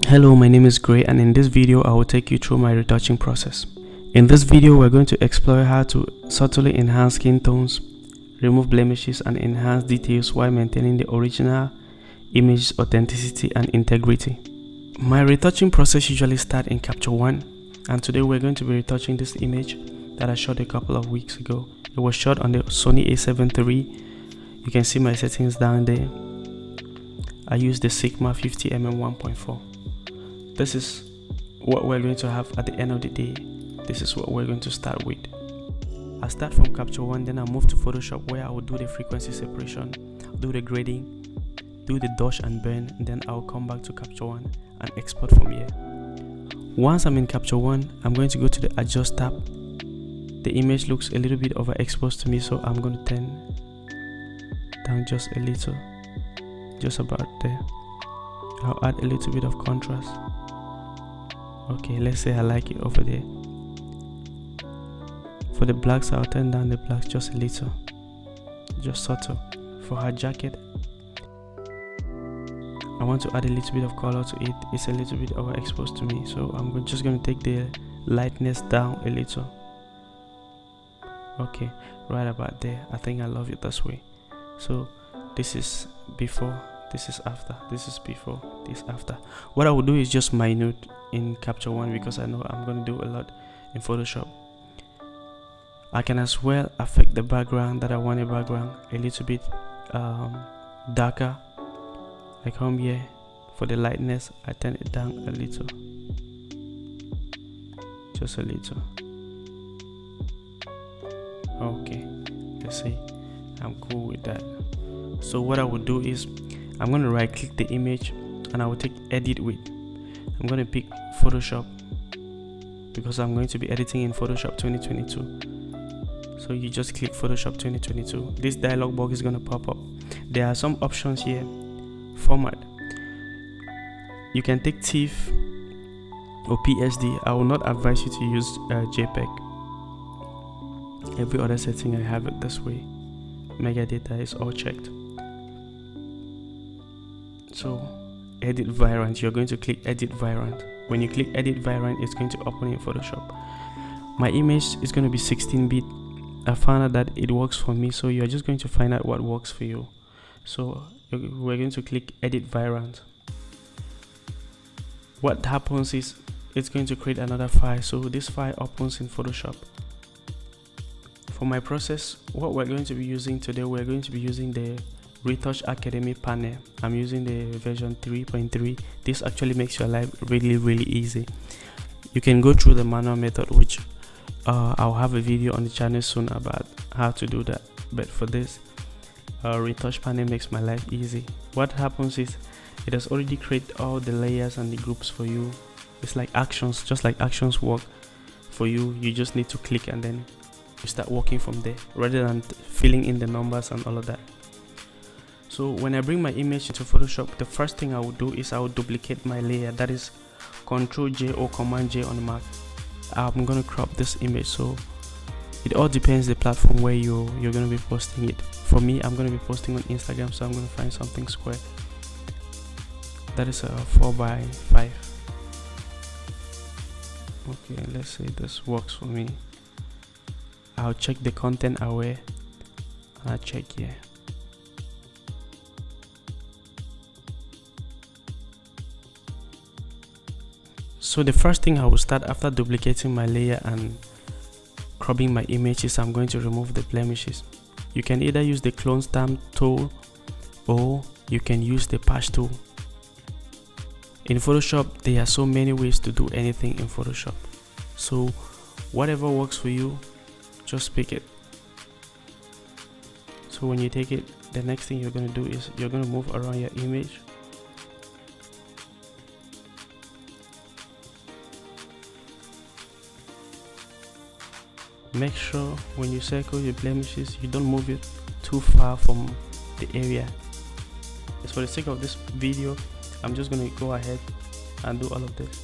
Hello, my name is Gray, and in this video I will take you through my retouching process. In this video we're going to explore how to subtly enhance skin tones, remove blemishes and enhance details while maintaining the original image's authenticity and integrity. My retouching process usually starts in Capture One, and today we're going to be retouching this image that I shot a couple of weeks ago. It was shot on the Sony a7 III. You can see my settings down there. I used the Sigma 50mm 1.4. This is what we're going to have at the end of the day. This is what we're going to start with. I'll start from Capture One, then I'll move to Photoshop where I will do the frequency separation, do the grading, do the dodge and burn, and then I'll come back to Capture One and export from here. Once I'm in Capture One, I'm going to go to the Adjust tab. The image looks a little bit overexposed to me, so I'm going to turn down just a little, just about there. I'll add a little bit of contrast. Okay, let's say I like it over there. For the blacks, I'll turn down the blacks just a little, just subtle. For her jacket, I want to add a little bit of color to it. It's a little bit overexposed to me, so I'm just going to take the lightness down a little. Okay, right about there. I think I love it this way. So this is before, this is after, this is before, this after. What I will do is just minute in Capture One because I know I'm going to do a lot in Photoshop. I can as well affect the background that I want a background a little bit darker. I come here for the lightness, I turn it down a little, just a little. Okay, let's see, I'm cool with that. So what I will do is I'm going to right click the image and I will take edit with. I'm going to pick Photoshop because I'm going to be editing in Photoshop 2022. So you just click Photoshop 2022. This dialog box is going to pop up. There are some options here. Format. You can take TIFF or PSD. I will not advise you to use JPEG. Every other setting I have it this way. Mega data is all checked. So edit variant, you're going to click edit variant. When you click edit variant, it's going to open in Photoshop. My image is going to be 16-bit. I found out that it works for me, so you're just going to find out what works for you. So we're going to click edit variant. What happens is it's going to create another file, so this file opens in Photoshop. For my process, what we're going to be using today, we're going to be using the Retouch Academy panel. I'm using the version 3.3. This actually makes your life really easy. You can go through the manual method, which I'll have a video on the channel soon about how to do that. But for this, Retouch panel makes my life easy. What happens is it has already created all the layers and the groups for you. It's like actions, just like actions work for you. You just need to click and then you start working from there rather than filling in the numbers and all of that. So when I bring my image into Photoshop, the first thing I will do is I will duplicate my layer. That is Ctrl J or Command J on the Mac. I'm going to crop this image, so it all depends the platform where you're going to be posting it. For me, I'm going to be posting on Instagram, so I'm going to find something square. That is a 4x5. Okay, let's say this works for me. I'll check the content aware and I'll check here. So the first thing I will start after duplicating my layer and cropping my image is I'm going to remove the blemishes. You can either use the clone stamp tool or you can use the patch tool. In Photoshop, there are so many ways to do anything in Photoshop. So whatever works for you, just pick it. So when you take it, the next thing you're going to do is you're going to move around your image. Make sure when you circle your blemishes, you don't move it too far from the area. As for the sake of this video, I'm just going to go ahead and do all of this.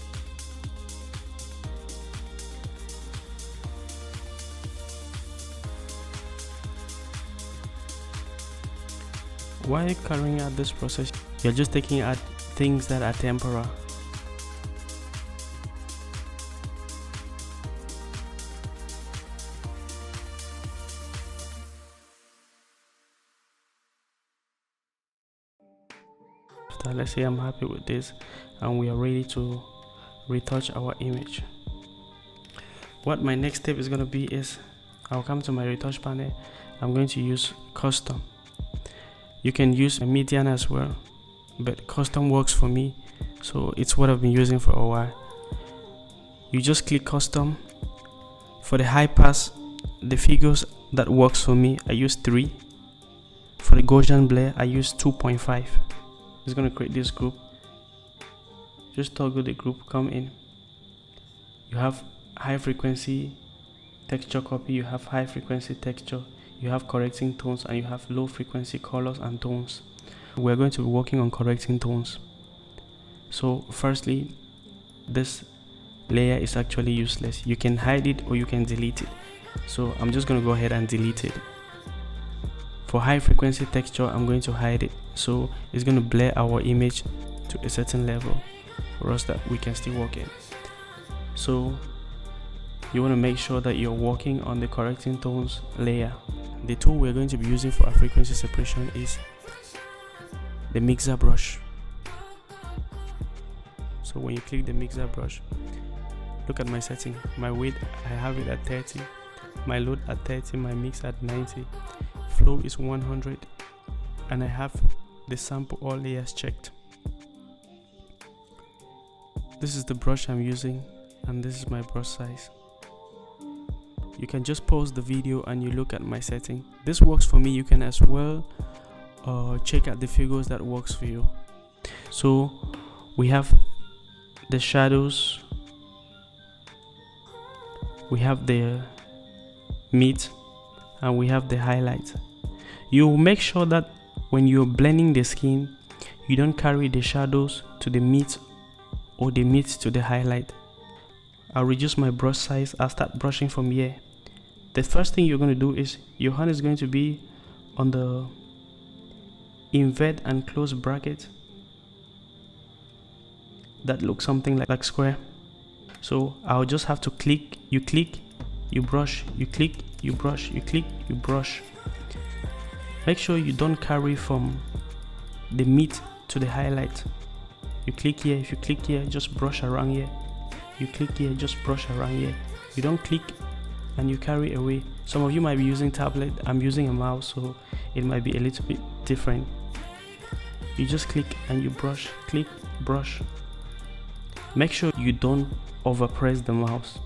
While carrying out this process, you're just taking out things that are temporary. that. Let's say I'm happy with this and we are ready to retouch our image. What my next step is going to be is I'll come to my retouch panel. I'm going to use custom. You can use a median as well, but custom works for me, so it's what I've been using for a while. You just click custom. For the high pass, the figures that works for me, I use 3. For the Gaussian blur, I use 2.5. It's going to create this group. Just toggle the group, come in. You have high frequency texture copy, you have high frequency texture, you have correcting tones, and you have low frequency colors and tones. We're going to be working on correcting tones. So firstly, this layer is actually useless. You can hide it or you can delete it. So I'm just going to go ahead and delete it. For high frequency texture, I'm going to hide it, so it's going to blur our image to a certain level for us that we can still work in. So you want to make sure that you're working on the correcting tones layer. The tool we're going to be using for our frequency separation is the mixer brush. So when you click the mixer brush, look at my setting. My width, I have it at 30, my load at 30, my mix at 90, flow is 100, and I have the sample all layers checked. This is the brush I'm using, and this is my brush size. You can just pause the video and you look at my setting. This works for me. You can as well check out the figures that works for you. So we have the shadows, we have the mid, and we have the highlight. You make sure that when you're blending the skin, you don't carry the shadows to the mid or the mid to the highlight. I'll reduce my brush size. I'll start brushing from here. The first thing you're going to do is your hand is going to be on the invert and close bracket that looks something like square. So I'll just have to click, you brush, you click, you brush, you click, you brush. Make sure you don't carry from the mid to the highlight. You click here. If you click here, just brush around here. You click here, just brush around here. You don't click and you carry away. Some of you might be using tablet. I'm using a mouse, so it might be a little bit different. You just click and you brush, click, brush. Make sure you don't overpress the mouse.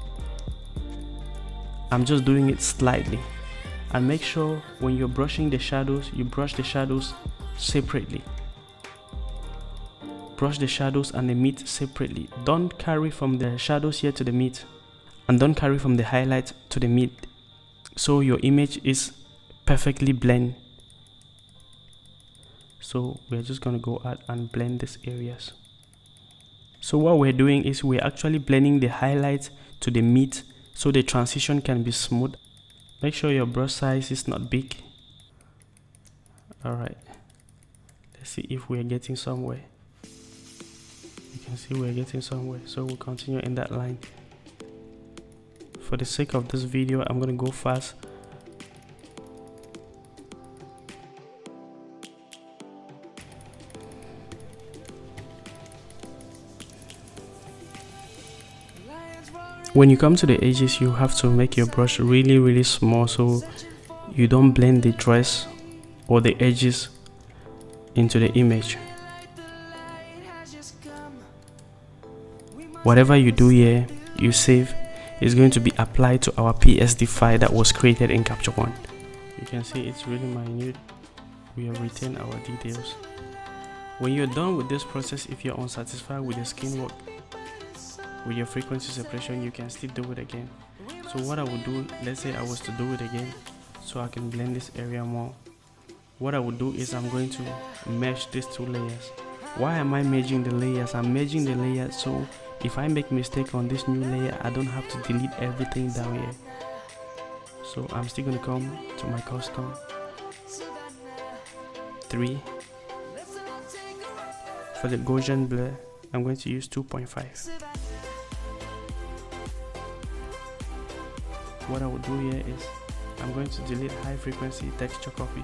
I'm just doing it slightly. And make sure when you're brushing the shadows, you brush the shadows separately. Brush the shadows and the mid separately. Don't carry from the shadows here to the mid, and don't carry from the highlight to the mid, so your image is perfectly blend. So we're just going to go out and blend these areas. So what we're doing is we're actually blending the highlight to the mid so the transition can be smooth. Make sure your brush size is not big. Alright, let's see if we're getting somewhere. You can see we're getting somewhere, so we'll continue in that line. For the sake of this video, I'm going to go fast. When you come to the edges, you have to make your brush really small so you don't blend the dress or the edges into the image. Whatever you do here, you save, is going to be applied to our PSD file that was created in Capture One. You can see it's really minute. We have retained our details. When you're done with this process, if you're unsatisfied with the skin work, with your frequency separation, you can still do it again. So what I would do, let's say I was to do it again, so I can blend this area more. What I would do is I'm going to mesh these two layers. Why am I merging the layers? I'm merging the layers so if I make mistake on this new layer, I don't have to delete everything down here. So I'm still going to come to my custom 3. For the Gaussian blur, I'm going to use 2.5. What I will do here is I'm going to delete high frequency texture copy.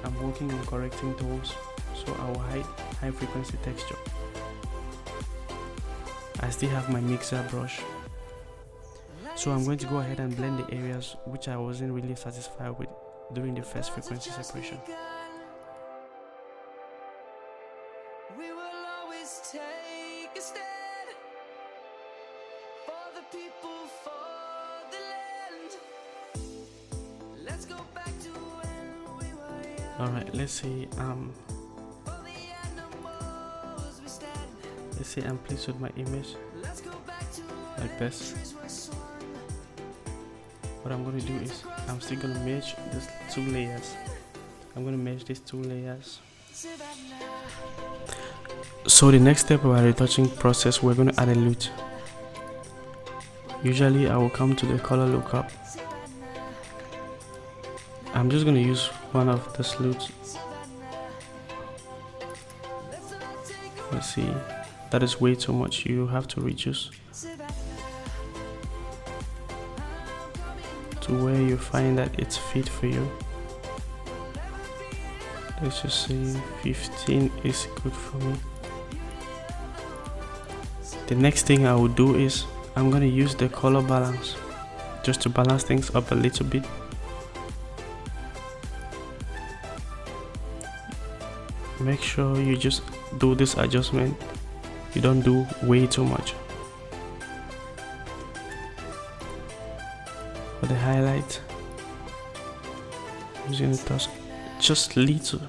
I'm I'm working on correcting tones, so I will hide high frequency texture. I still have my mixer brush, so I'm going to go ahead and blend the areas which I wasn't really satisfied with during the first frequency separation. We will always take a stand for the people, for the land. Let's go back to when we were young. All right, let's see. Let's say I'm pleased with my image like this. What I'm going to do is I'm still going to merge these two layers. I'm going to merge these two layers. So the next step of our retouching process, we're going to add a lute. Usually I will come to the color lookup. I'm just going to use one of the lutes. Let's see. That is way too much. You have to reduce to where you find that it's fit for you. Let's just say 15 is good for me. The next thing I will do is I'm going to use the color balance just to balance things up a little bit. Make sure you just do this adjustment. You don't do way too much. For the highlight, I'm just going to touch just little.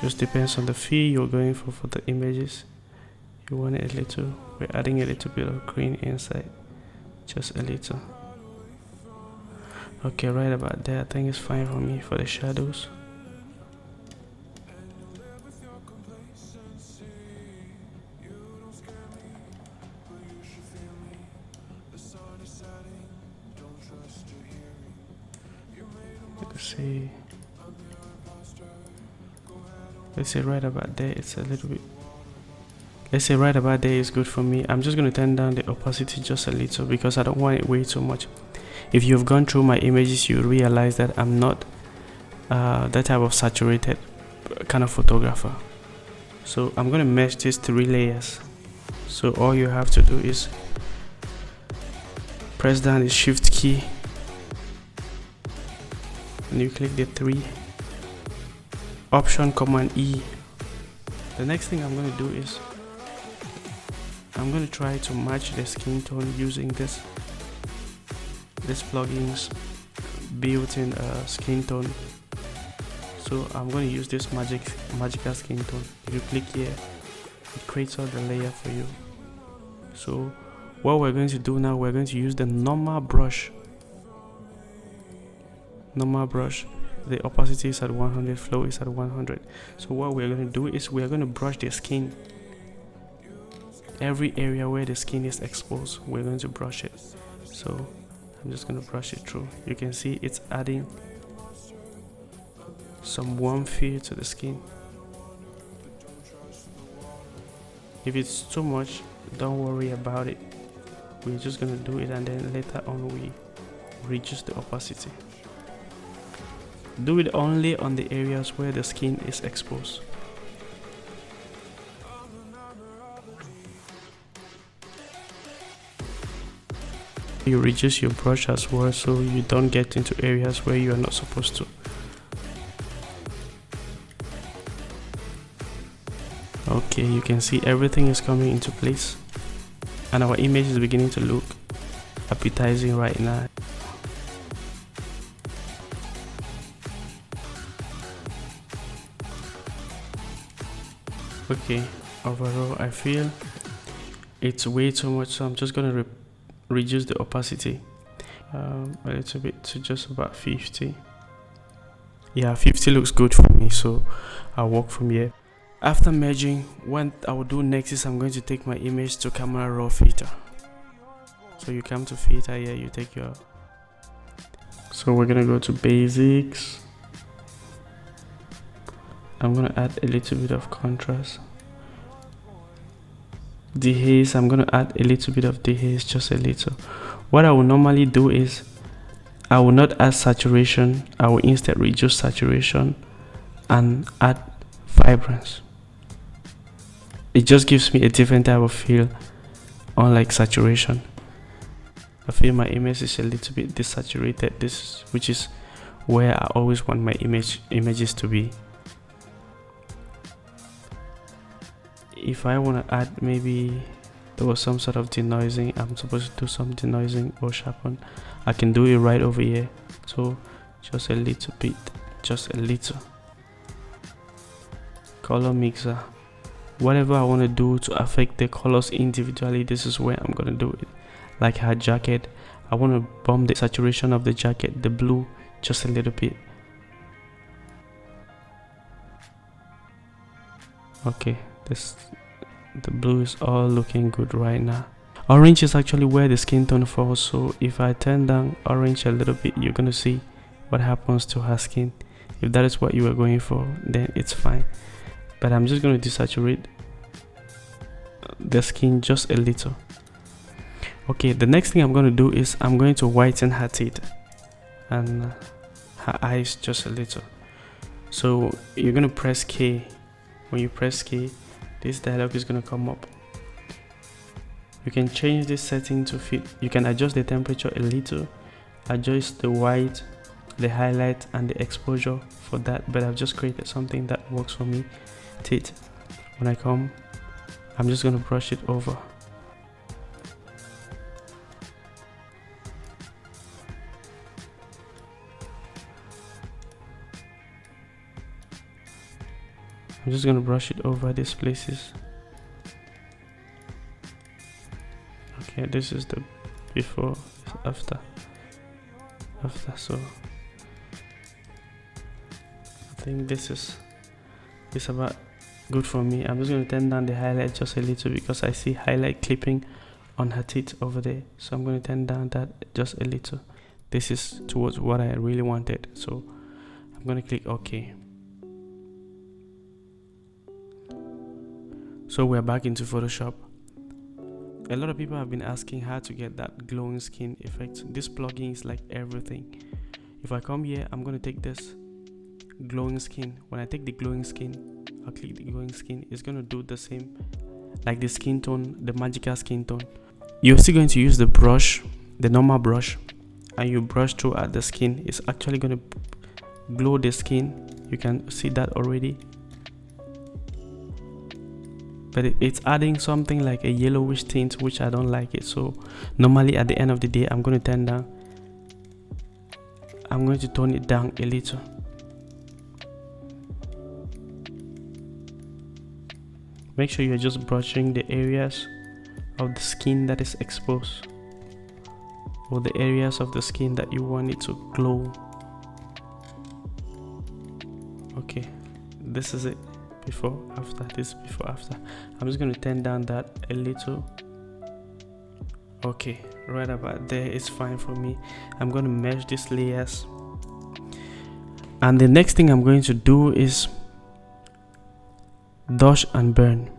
Just depends on the feel you're going for the images. You want it a little. We're adding a little bit of green inside, just a little. Okay, right about there, I think it's fine for me for the shadows. Let's say right about there, it's a little bit. Let's say right about there is good for me. I'm just going to turn down the opacity just a little because I don't want it way too much. If you've gone through my images, you realize that I'm not that type of saturated kind of photographer. So I'm going to mesh these 3 layers. So all you have to do is press down the shift key and you click the 3 option command E. The next thing I'm going to do is I'm going to try to match the skin tone using this plugin's built-in skin tone. So I'm going to use this magical skin tone. If you click here, it creates all the layer for you. So what we're going to do now, we're going to use the normal brush. The opacity is at 100, flow is at 100. So what we're going to do is we're going to brush the skin. Every area where the skin is exposed, we're going to brush it. So I'm just going to brush it through. You can see it's adding some warm feel to the skin. If it's too much, don't worry about it. We're just going to do it and then later on we reduce the opacity. Do it only on the areas where the skin is exposed. You reduce your brush as well so you don't get into areas where you are not supposed to. Okay, you can see everything is coming into place and our image is beginning to look appetizing right now. Okay, overall I feel it's way too much, so I'm just gonna reduce the opacity a little bit to just about 50. Yeah, 50 looks good for me, so I'll work from here. After merging, what I will do next is I'm going to take my image to camera raw filter. So you come to filter here, you take your, so we're gonna go to basics. I'm gonna add a little bit of contrast. dehaze. I'm going to add a little bit of dehaze, just a little. What I will normally do is I will not add saturation. I will instead reduce saturation and add vibrance. It just gives me a different type of feel, unlike saturation. I feel my image is a little bit desaturated, which is where I always want my images to be. If I want to add, maybe there was some sort of denoising, I'm supposed to do some denoising or sharpen, I can do it right over here. So just a little bit, just a little. Color mixer, whatever I want to do to affect the colors individually, this is where I'm gonna do it. Like her jacket, I want to bump the saturation of the jacket, the blue, just a little bit. Okay, the blue is all looking good right now. Orange is actually where the skin tone falls, so if I turn down orange a little bit, you're gonna see what happens to her skin. If that is what you were going for, then it's fine. But I'm just going to desaturate the skin just a little. Okay, the next thing I'm going to do is I'm going to whiten her teeth and her eyes just a little. So you're going to press K. When you press K, this dialog is going to come up. You can change this setting to fit. You can adjust the temperature a little, adjust the white, the highlight and the exposure for that, but I've just created something that works for me. Teeth. When I come, I'm just going to brush it over. I'm just going to brush it over these places. Okay, this is the before, after. So I think this is about good for me. I'm just going to turn down the highlight just a little because I see highlight clipping on her teeth over there, so I'm going to turn down that just a little. This is towards what I really wanted, so I'm going to click OK. So we're back into Photoshop. A lot of people have been asking how to get that glowing skin effect. This plugin is like everything. If I come here, I'm going to take this glowing skin. When I take the glowing skin, I'll click the glowing skin. It's going to do the same like the skin tone, the magical skin tone. You're still going to use the brush, the normal brush, and you brush throughout the skin. It's actually going to glow the skin. You can see that already, but it's adding something like a yellowish tint, which I don't like it. So normally at the end of the day, I'm going to turn down, I'm going to tone it down a little. Make sure you're just brushing the areas of the skin that is exposed, or the areas of the skin that you want it to glow. Okay, this is it. Before, after, this before, after. I'm just going to turn down that a little. Okay, right about there is fine for me. I'm going to merge these layers, and the next thing I'm going to do is dodge and burn.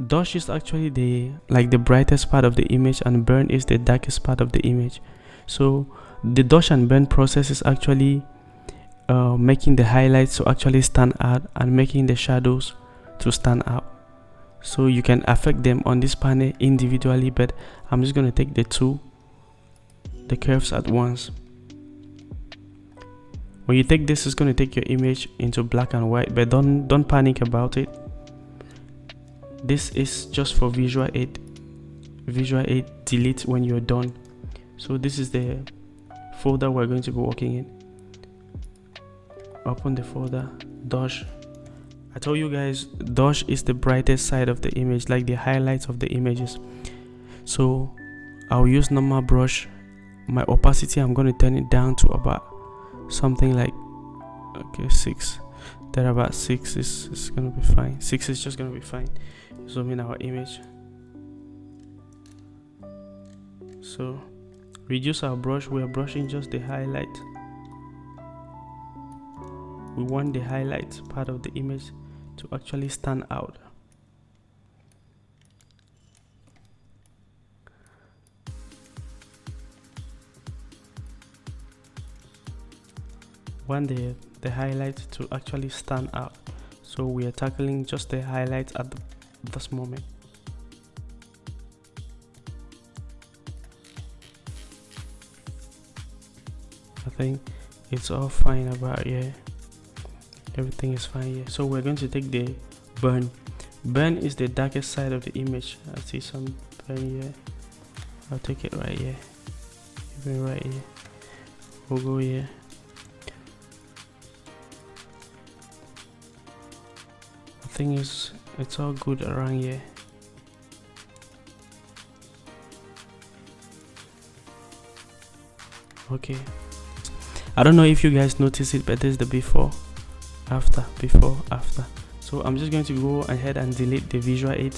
Dodge is actually the brightest part of the image, and burn is the darkest part of the image. So the dodge and burn process is actually making the highlights to actually stand out and making the shadows to stand out. So you can affect them on this panel individually, but I'm just going to take the curves at once. When you take this, it's going to take your image into black and white, but don't panic about it. This is just for visual aid. Visual aid, delete when you're done. So this is the folder we're going to be working in. Open the folder, dodge. I told you guys, dodge is the brightest side of the image, like the highlights of the images. So I'll use normal brush. My opacity, I'm going to turn it down to about something like, okay, 6. There about 6 is going to be fine. 6 is just going to be fine. Zoom in our image. So reduce our brush. We are brushing just the highlight. We want the highlight part of the image to actually stand out. want the highlights to actually stand out, so we are tackling just the highlights at this moment. I think it's all fine about here. Everything is fine here. So we're going to take the burn. Burn is the darkest side of the image. I see some burn here. I'll take it right here. Even right here. We'll go here. The thing is, it's all good around here. Okay. I don't know if you guys notice it, but this is the before, after. So I'm just going to go ahead and delete the visual aid.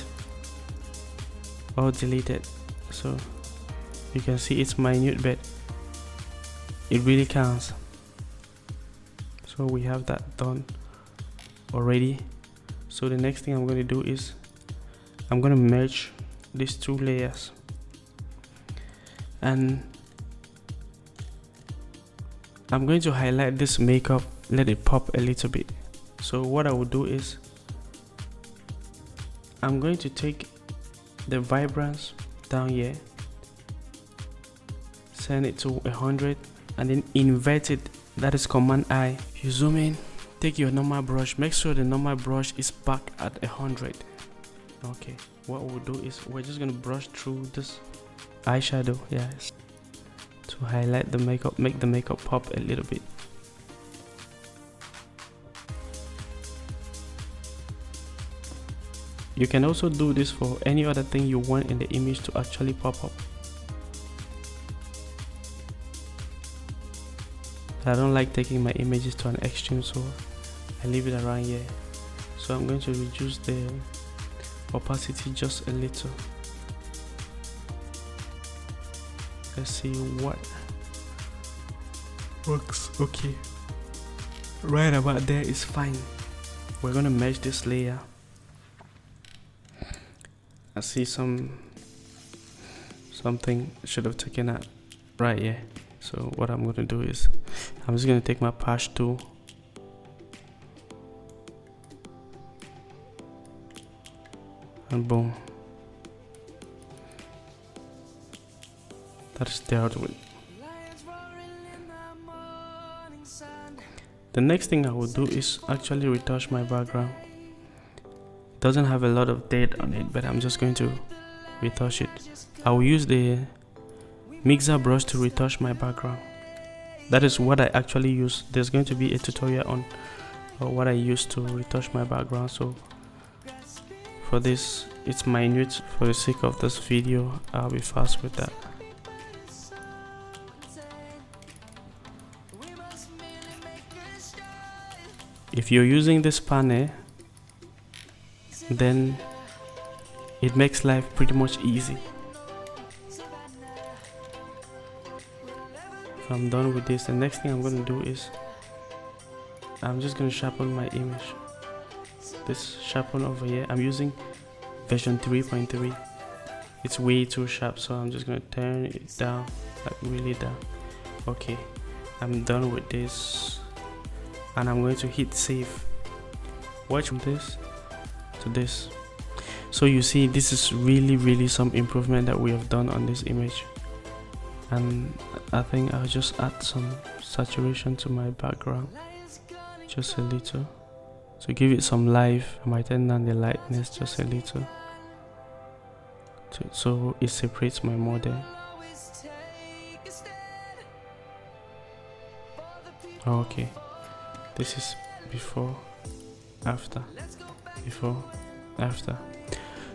Or delete it. So you can see it's minute, but it really counts. So we have that done already. So the next thing I'm going to do is I'm going to merge these two layers, and I'm going to highlight this makeup, let it pop a little bit. So what I will do is I'm going to take the vibrance down here, send it to 100, and then invert it. That is Command I. If you zoom in, take your normal brush, make sure the normal brush is back at 100. Okay, what we'll do is we're just going to brush through this eyeshadow, yes, to highlight the makeup, make the makeup pop a little bit. You can also do this for any other thing you want in the image to actually pop up. I don't like taking my images to an extreme, so I leave it around here. So I'm going to reduce the opacity just a little. Let's see what works. Okay, right about there is fine. We're gonna merge this layer. I see something should have taken out right here. So what I'm gonna do is I'm just gonna take my patch tool and boom, that's dealt with. The next thing I will do is actually retouch my background. It doesn't have a lot of date on it, but I'm just going to retouch it. I will use the mixer brush to retouch my background. That is what I actually use. There's going to be a tutorial on what I use to retouch my background. So for this, it's minute. For the sake of this video, I'll be fast with that. If you're using this panel, then it makes life pretty much easy. If I'm done with this, the next thing I'm going to do is I'm just going to sharpen my image. This sharpen over here, I'm using version 3.3. It's way too sharp, so I'm just going to turn it down, like really down. Okay, I'm done with this, and I'm going to hit save. Watch from this to this. So you see, this is really some improvement that we have done on this image. And I think I'll just add some saturation to my background, just a little, to give it some life. I might turn down the lightness just a little, so it separates my model. Okay, this is before, after, before, after.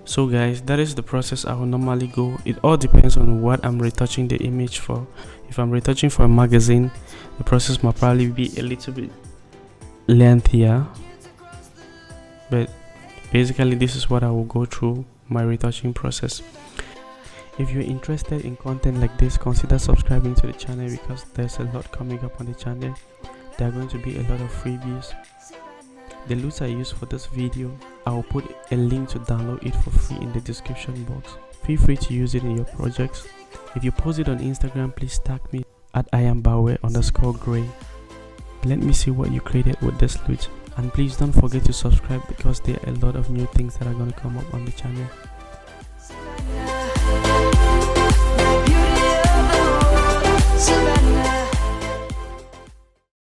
So guys, that is the process I will normally go. It all depends on what I'm retouching the image for. If I'm retouching for a magazine, the process might probably be a little bit lengthier, but basically this is what I will go through my retouching process. If you're interested in content like this, consider subscribing to the channel, because there's a lot coming up on the channel. There are going to be a lot of freebies. The loots I use for this video, I will put a link to download it for free in the description box. Feel free to use it in your projects. If you post it on Instagram, please tag me at @IamBawe_Gray. Let me see what you created with this loot. And please don't forget to subscribe because there are a lot of new things that are going to come up on the channel.